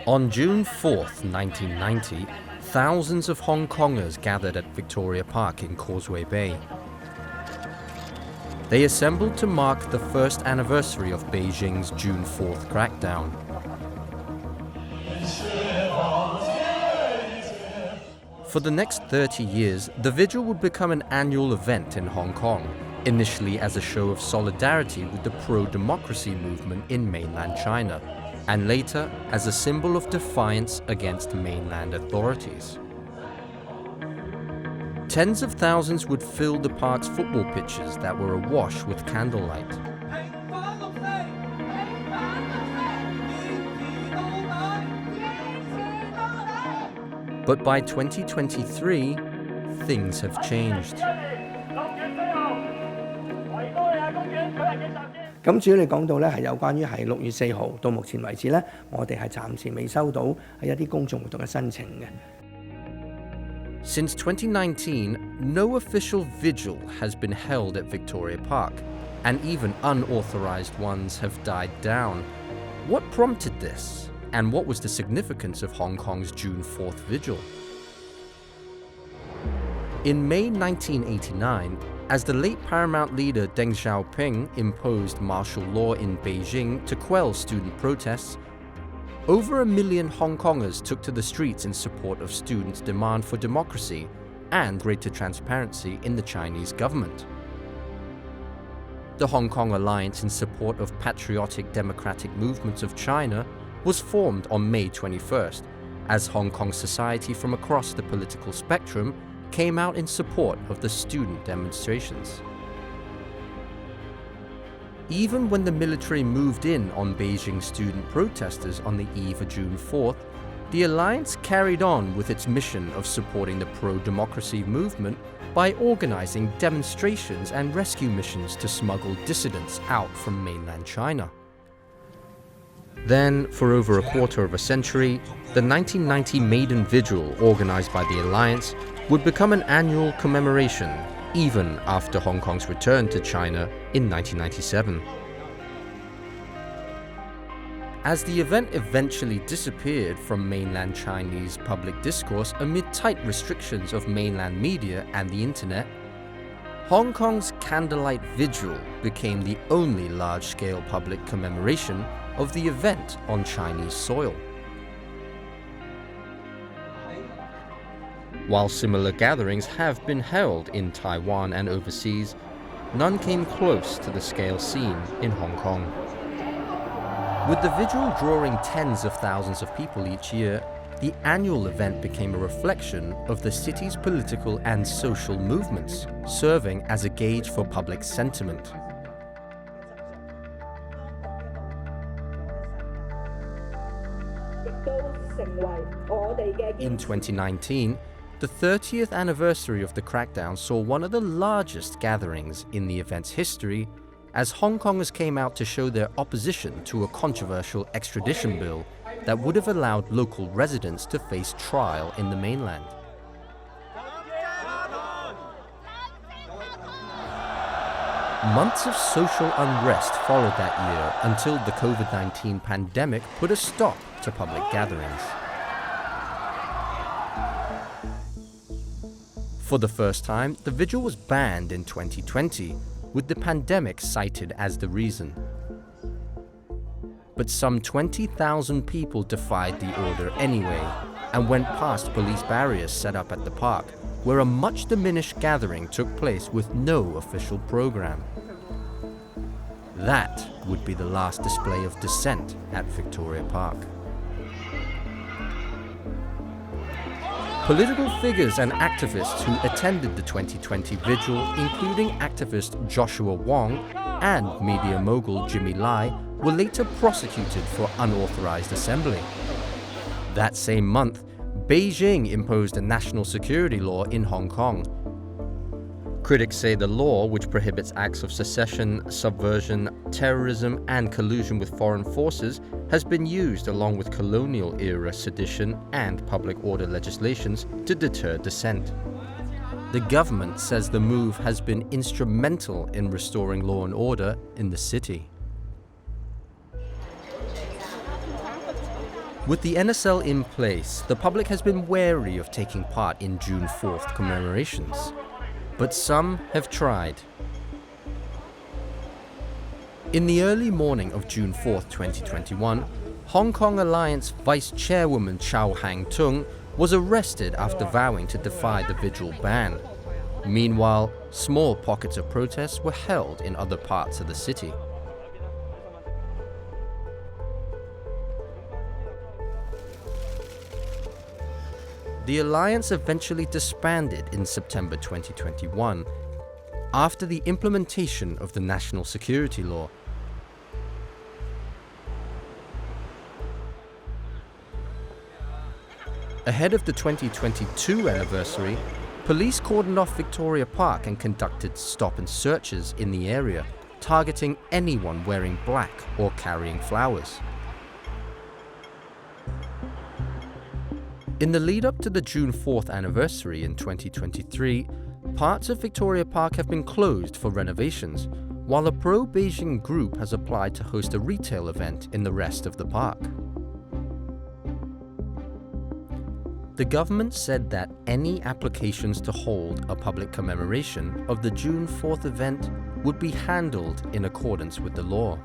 On June 4th, 1990, thousands of Hong Kongers gathered at Victoria Park in Causeway Bay. They assembled to mark the first anniversary of Beijing's June 4th crackdown. For the next 30 years, the vigil would become an annual event in Hong Kong, initially as a show of solidarity with the pro-democracy movement in mainland China, and later as a symbol of defiance against mainland authorities. Tens of thousands would fill the park's football pitches that were awash with candlelight. But by 2023, things have changed. 咁主要你講到咧係有關於係6月4號到目前為止咧，我哋係暫時未收到係一啲公眾活動嘅申請嘅。Since 2019, no official vigil has been held at Victoria Park, and even unauthorized ones have died down. What prompted this, and what was the significance of Hong Kong's June 4th vigil? In May 1989, as the late paramount leader Deng Xiaoping imposed martial law in Beijing to quell student protests, over 1 million Hong Kongers took to the streets in support of students' demand for democracy and greater transparency in the Chinese government. The Hong Kong Alliance in support of patriotic democratic movements of China was formed on May 21st, as Hong Kong society from across the political spectrum came out in support of the student demonstrations. Even when the military moved in on Beijing student protesters on the eve of June 4th, the alliance carried on with its mission of supporting the pro-democracy movement by organizing demonstrations and rescue missions to smuggle dissidents out from mainland China. Then, for over a quarter of a century, the 1990 Maiden Vigil organized by the alliance would become an annual commemoration, even after Hong Kong's return to China in 1997. As the event eventually disappeared from mainland Chinese public discourse amid tight restrictions of mainland media and the internet, Hong Kong's Candlelight Vigil became the only large-scale public commemoration of the event on Chinese soil. While similar gatherings have been held in Taiwan and overseas, none came close to the scale seen in Hong Kong. With the vigil drawing tens of thousands of people each year, the annual event became a reflection of the city's political and social movements, serving as a gauge for public sentiment. In 2019, the 30th anniversary of the crackdown saw one of the largest gatherings in the event's history, as Hong Kongers came out to show their opposition to a controversial extradition bill that would have allowed local residents to face trial in the mainland. Months of social unrest followed that year until the COVID-19 pandemic put a stop to public gatherings. For the first time, the vigil was banned in 2020, with the pandemic cited as the reason. But some 20,000 people defied the order anyway and went past police barriers set up at the park, where a much diminished gathering took place with no official program. That would be the last display of dissent at Victoria Park. Political figures and activists who attended the 2020 vigil, including activist Joshua Wong and media mogul Jimmy Lai, were later prosecuted for unauthorized assembly. That same month, Beijing imposed a national security law in Hong Kong. Critics say the law, which prohibits acts of secession, subversion, terrorism, and collusion with foreign forces, has been used along with colonial-era sedition and public order legislations to deter dissent. The government says the move has been instrumental in restoring law and order in the city. With the NSL in place, the public has been wary of taking part in June 4th commemorations. But some have tried. In the early morning of June 4th, 2021, Hong Kong Alliance Vice Chairwoman Chow Hang-tung was arrested after vowing to defy the vigil ban. Meanwhile, small pockets of protests were held in other parts of the city. The alliance eventually disbanded in September 2021 after the implementation of the national security law. Ahead of the 2022 anniversary, police cordoned off Victoria Park and conducted stop and searches in the area, targeting anyone wearing black or carrying flowers. In the lead-up to the June 4th anniversary in 2023, parts of Victoria Park have been closed for renovations, while a pro-Beijing group has applied to host a retail event in the rest of the park. The government said that any applications to hold a public commemoration of the June 4th event would be handled in accordance with the law.